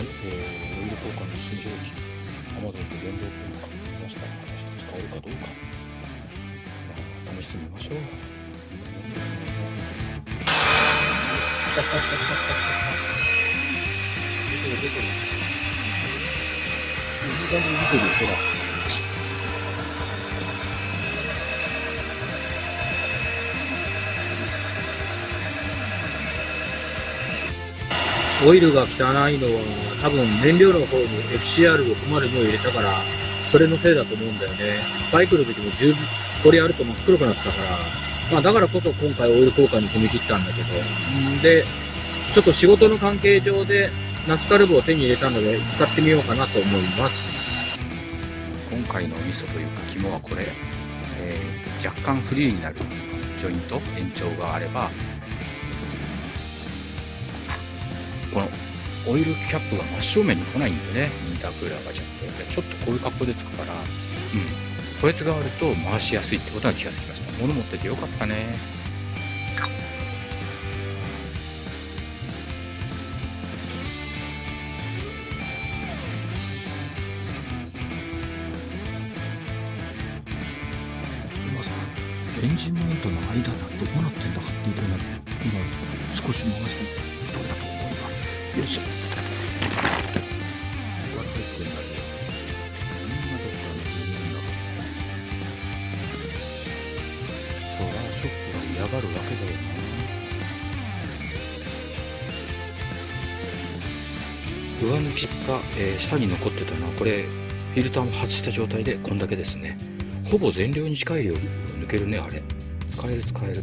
オイル交換の新常時、Amazon で原料交換を出したら果たして使えるかどうか、試してみましょう。出てる。いい感じに出てるよ、ほら。オイルが汚いのは多分燃料の方に FCR602 を入れたからそれのせいだと思うんだよね。バイクの時も10これやると真っ黒くなってたから、まあだからこそ今回オイル交換に踏み切ったんだけど、でちょっと仕事の関係上でナスカルブを手に入れたので使ってみようかなと思います。今回のミソというか肝はこれ、若干フリーになるジョイント延長があれば、このオイルキャップが真正面に来ないんでね、インタークーラーがちょっとこういう格好でつくから、こいつがあると回しやすいってことが気がつきました。物持っててよかったね。今さ、エンジンマウントの間がどうなってんだかっていうのを今少し回してどれだと思います。よいしょ。ソラーショップが嫌がるわけだよな。上抜きが、下に残ってたのはこれフィルターも外した状態でこんだけですね。ほぼ全量に近い量抜けるね。あれ使える。